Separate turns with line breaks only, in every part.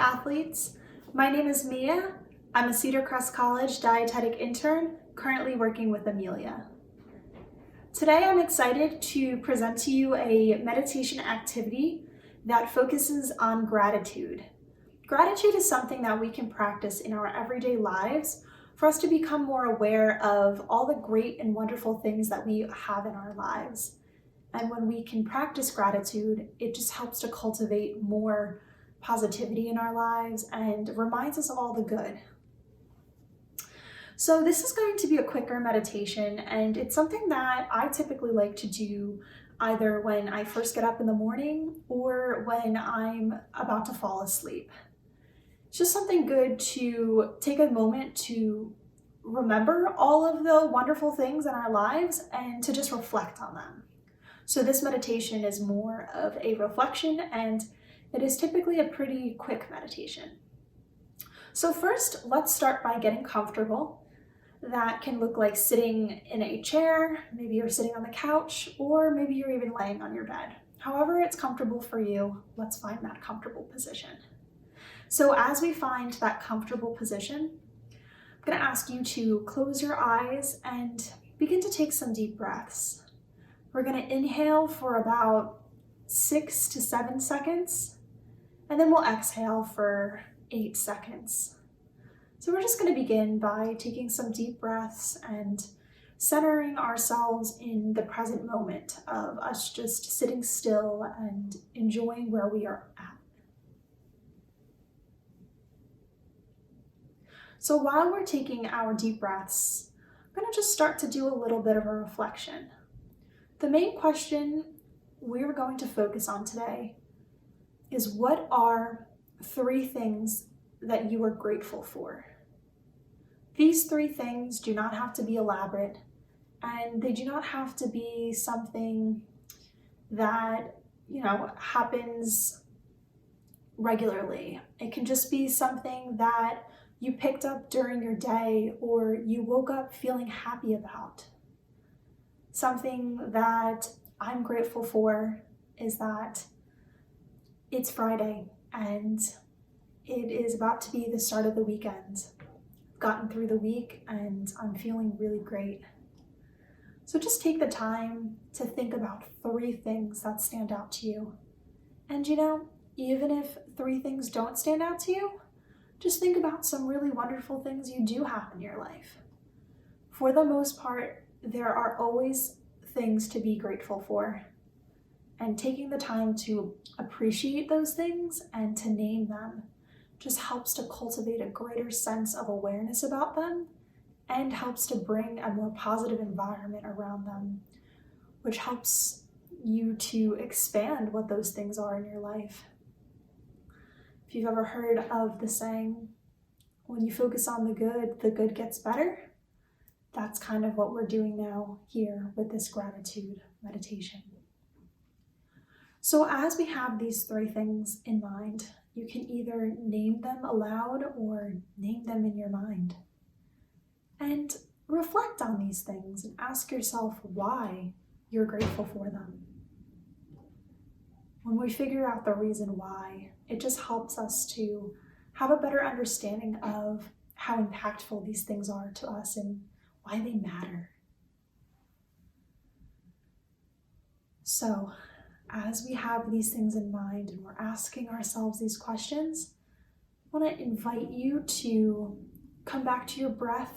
athletes. My name is Mia. I'm a Cedar Crest College dietetic intern, currently working with Amelia. Today I'm excited to present to you a meditation activity that focuses on gratitude. Gratitude is something that we can practice in our everyday lives for us to become more aware of all the great and wonderful things that we have in our lives. And when we can practice gratitude, it just helps to cultivate more positivity in our lives and reminds us of all the good. So this is going to be a quicker meditation, and it's something that I typically like to do either when I first get up in the morning or when I'm about to fall asleep. It's just something good to take a moment to remember all of the wonderful things in our lives and to just reflect on them. So this meditation is more of a reflection, and it is typically a pretty quick meditation. So first, let's start by getting comfortable. That can look like sitting in a chair, maybe you're sitting on the couch, or maybe you're even laying on your bed. However it's comfortable for you, let's find that comfortable position. So as we find that comfortable position, I'm going to ask you to close your eyes and begin to take some deep breaths. We're going to inhale for about 6 to 7 seconds, and then we'll exhale for 8 seconds. So we're just going to begin by taking some deep breaths and centering ourselves in the present moment of us just sitting still and enjoying where we are at. So while we're taking our deep breaths, I'm going to just start to do a little bit of a reflection. The main question we're going to focus on today is, what are 3 things that you are grateful for? These 3 things do not have to be elaborate, and they do not have to be something that, happens regularly. It can just be something that you picked up during your day or you woke up feeling happy about. Something that I'm grateful for is that it's Friday and it is about to be the start of the weekend. I've gotten through the week and I'm feeling really great. So just take the time to think about 3 things that stand out to you. And even if 3 things don't stand out to you, just think about some really wonderful things you do have in your life. For the most part, there are always things to be grateful for. And taking the time to appreciate those things and to name them just helps to cultivate a greater sense of awareness about them and helps to bring a more positive environment around them, which helps you to expand what those things are in your life. If you've ever heard of the saying, when you focus on the good gets better, that's kind of what we're doing now here with this gratitude meditation. So as we have these 3 things in mind, you can either name them aloud or name them in your mind. And reflect on these things and ask yourself why you're grateful for them. When we figure out the reason why, it just helps us to have a better understanding of how impactful these things are to us and why they matter. So, as we have these things in mind and we're asking ourselves these questions, I want to invite you to come back to your breath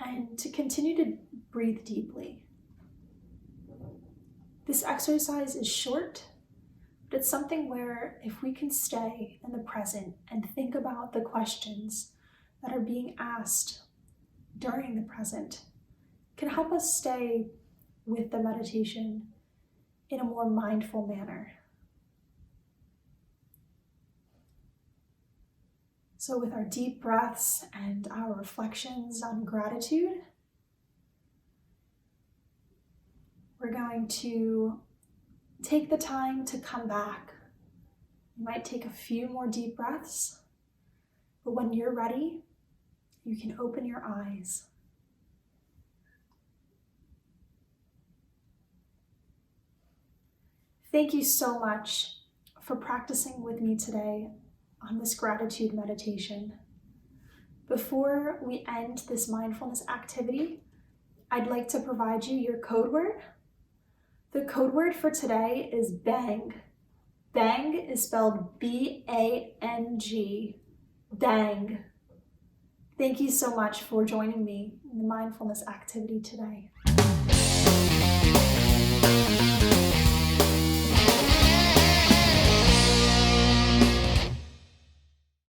and to continue to breathe deeply. This exercise is short, but it's something where if we can stay in the present and think about the questions that are being asked during the present, can help us stay with the meditation in a more mindful manner. So with our deep breaths and our reflections on gratitude, we're going to take the time to come back. You might take a few more deep breaths, but when you're ready, you can open your eyes. Thank you so much for practicing with me today on this gratitude meditation. Before we end this mindfulness activity, I'd like to provide you your code word. The code word for today is bang. Bang is spelled B-A-N-G. Bang. Thank you so much for joining me in the mindfulness activity today.